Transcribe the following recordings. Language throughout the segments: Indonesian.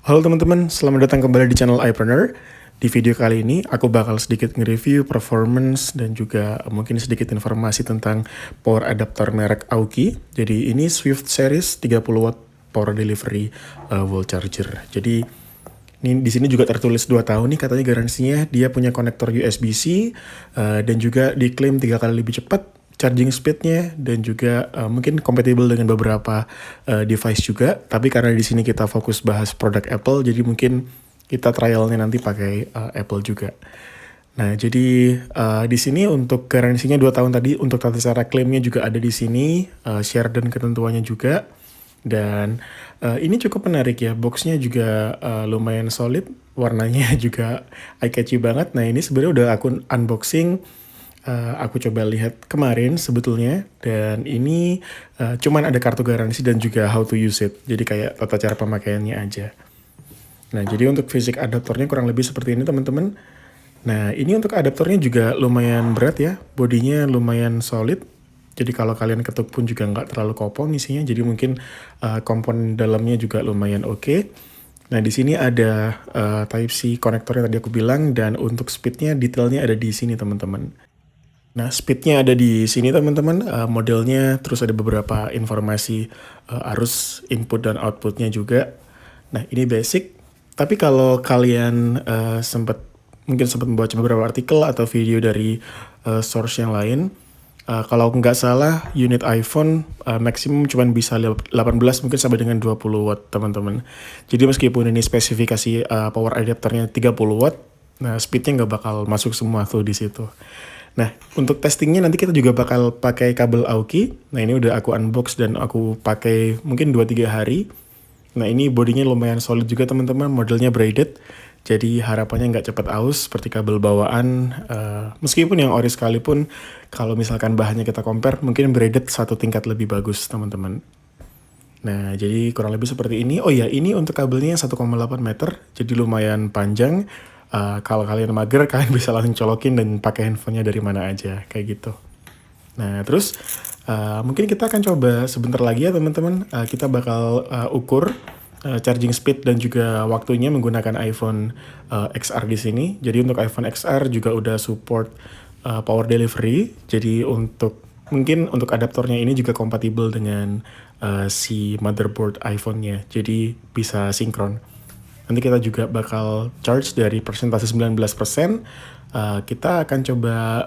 Halo teman-teman, selamat datang kembali di channel iPreneur. Di video kali ini, aku bakal sedikit nge-review performance dan juga mungkin sedikit informasi tentang power adapter merek Aoki. Jadi ini Swift Series 30 watt power delivery wall charger. Jadi ini di sini juga tertulis 2 tahun nih katanya garansinya. Dia punya konektor USB-C dan juga diklaim 3 kali lebih cepat charging speednya, dan juga mungkin compatible dengan beberapa device juga. Tapi karena di sini kita fokus bahas produk Apple, jadi mungkin kita trialnya nanti pakai Apple juga. Nah, jadi di sini untuk garansinya 2 tahun tadi, untuk tata cara klaimnya juga ada di sini, share dan ketentuannya juga. Dan ini cukup menarik ya, boxnya juga lumayan solid, warnanya juga eye-catchy banget. Nah, ini sebenarnya udah aku unboxing. Aku coba lihat kemarin sebetulnya, dan ini cuman ada kartu garansi dan juga how to use it. Jadi kayak tata cara pemakaiannya aja. Nah, jadi untuk fisik adaptornya kurang lebih seperti ini teman-teman. Nah, ini untuk adaptornya juga lumayan berat ya, bodinya lumayan solid. Jadi kalau kalian ketuk pun juga nggak terlalu kopong isinya, jadi mungkin komponen dalamnya juga lumayan oke. Nah, di sini ada Type-C konektor yang tadi aku bilang, dan untuk speednya detailnya ada di sini teman-teman. Nah, speednya ada di sini teman-teman, modelnya, terus ada beberapa informasi arus input dan outputnya juga. Nah, ini basic, tapi kalau kalian mungkin sempat membaca beberapa artikel atau video dari source yang lain, kalau nggak salah unit iPhone maksimum cuma bisa 18 mungkin sampai dengan 20 watt teman-teman. Jadi meskipun ini spesifikasi power adapternya 30 watt, nah speednya nggak bakal masuk semua tuh di situ. Nah, untuk testingnya nanti kita juga bakal pakai kabel Aoki. Nah, ini udah aku unbox dan aku pakai mungkin 2-3 hari. Nah, ini bodinya lumayan solid juga teman-teman, modelnya braided. Jadi harapannya nggak cepat aus seperti kabel bawaan. Meskipun yang ori sekalipun, kalau misalkan bahannya kita compare, mungkin braided satu tingkat lebih bagus teman-teman. Nah, jadi kurang lebih seperti ini. Oh ya, ini untuk kabelnya 1,8 meter, jadi lumayan panjang. Kalau kalian mager, kalian bisa langsung colokin dan pakai handphonenya dari mana aja, kayak gitu. Nah, terus mungkin kita akan coba sebentar lagi ya teman-teman. Kita bakal ukur charging speed dan juga waktunya menggunakan iPhone XR di sini. Jadi untuk iPhone XR juga udah support power delivery. Jadi mungkin untuk adaptornya ini juga kompatibel dengan si motherboard iPhone-nya. Jadi bisa sinkron. Nanti kita juga bakal charge dari persentase 19%. Kita akan coba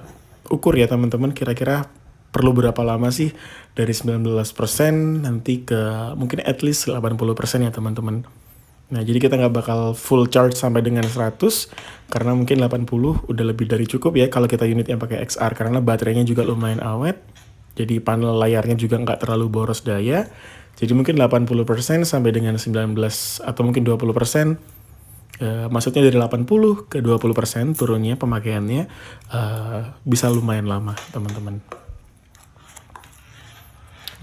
ukur ya teman-teman, kira-kira perlu berapa lama sih dari 19% nanti ke mungkin at least 80% ya teman-teman. Nah, jadi kita nggak bakal full charge sampai dengan 100, karena mungkin 80 udah lebih dari cukup ya kalau kita unit yang pakai XR, karena baterainya juga lumayan awet. Jadi panel layarnya juga nggak terlalu boros daya. Jadi mungkin 80% sampai dengan 19 atau mungkin 20%. Maksudnya dari 80 ke 20% turunnya pemakaiannya bisa lumayan lama teman-teman.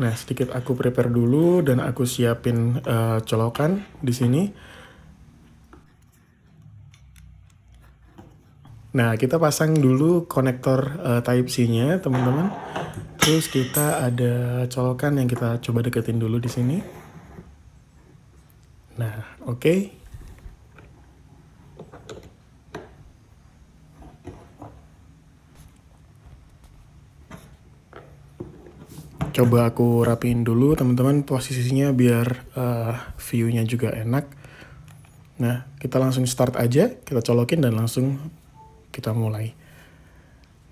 Nah, sedikit aku prepare dulu dan aku siapin colokan di sini. Nah, kita pasang dulu konektor Type-C-nya teman-teman. Terus kita ada colokan yang kita coba deketin dulu di sini. Nah, oke. Coba aku rapiin dulu teman-teman posisinya biar view-nya juga enak. Nah, kita langsung start aja, kita colokin dan langsung kita mulai.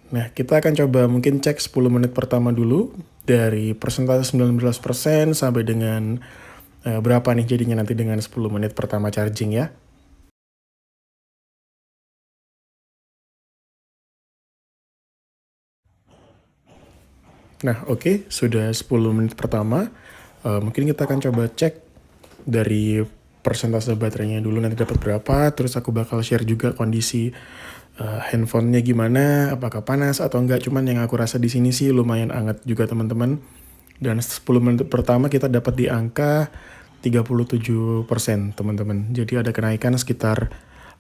Nah, kita akan coba mungkin cek 10 menit pertama dulu, dari persentase 19% sampai dengan berapa nih jadinya nanti dengan 10 menit pertama charging ya. Nah, oke, sudah 10 menit pertama. Mungkin kita akan coba cek dari persentase baterainya dulu nanti dapat berapa, terus aku bakal share juga kondisi handphonenya gimana, apakah panas atau enggak. Cuman yang aku rasa di sini sih lumayan hangat juga teman-teman. Dan 10 menit pertama kita dapat di angka 37% teman-teman. Jadi ada kenaikan sekitar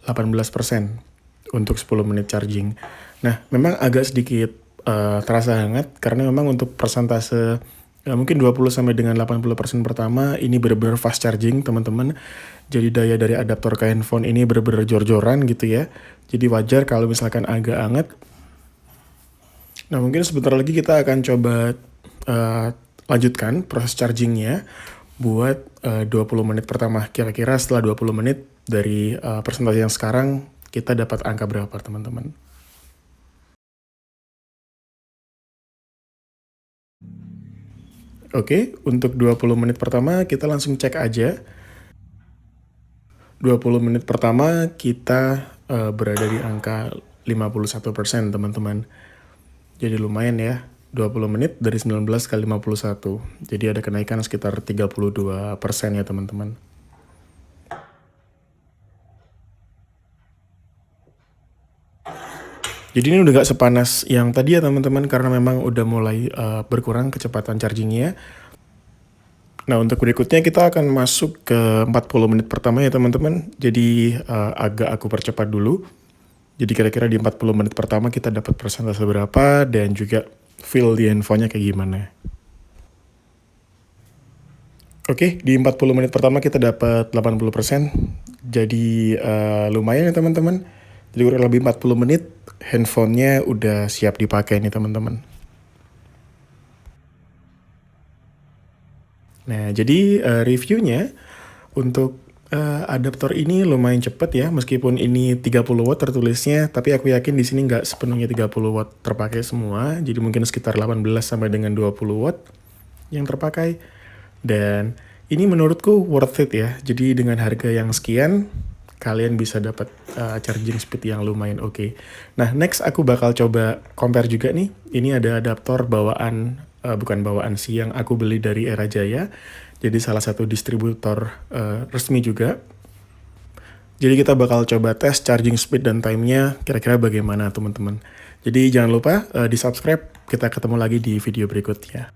18% untuk 10 menit charging. Nah, memang agak sedikit terasa hangat karena memang untuk persentase mungkin 20 sampai dengan 80% pertama ini benar-benar fast charging teman-teman. Jadi daya dari adaptor ke handphone ini bener-bener jor-joran gitu ya. Jadi wajar kalau misalkan agak anget. Nah mungkin sebentar lagi kita akan coba lanjutkan proses chargingnya buat 20 menit pertama. Kira-kira setelah 20 menit dari persentase yang sekarang kita dapat angka berapa teman-teman. Oke, untuk 20 menit pertama kita langsung cek aja. 20 menit pertama kita berada di angka 51% teman-teman. Jadi lumayan ya, 20 menit dari 19 kali 51. Jadi ada kenaikan sekitar 32% ya teman-teman. Jadi ini udah gak sepanas yang tadi ya teman-teman, karena memang udah mulai berkurang kecepatan chargingnya. Nah untuk berikutnya kita akan masuk ke 40 menit pertama ya teman-teman. Jadi agak aku percepat dulu. Jadi kira-kira di 40 menit pertama kita dapat persentase berapa dan juga feel di handphonenya kayak gimana. Oke, di 40 menit pertama kita dapat 80%. Jadi lumayan ya teman-teman. Jadi kurang lebih 40 menit handphonenya udah siap dipakai nih teman-teman. Nah, jadi reviewnya untuk adaptor ini lumayan cepet ya, meskipun ini 30 watt tertulisnya, tapi aku yakin di sini nggak sepenuhnya 30 watt terpakai semua, jadi mungkin sekitar 18 sampai dengan 20 watt yang terpakai. Dan ini menurutku worth it ya, jadi dengan harga yang sekian, kalian bisa dapat charging speed yang lumayan oke. Nah, next aku bakal coba compare juga nih, ini ada adaptor bawaan, bukan bawaan sih, yang aku beli dari Era Jaya. Jadi salah satu distributor resmi juga. Jadi kita bakal coba tes charging speed dan time-nya kira-kira bagaimana teman-teman. Jadi jangan lupa di subscribe, kita ketemu lagi di video berikutnya.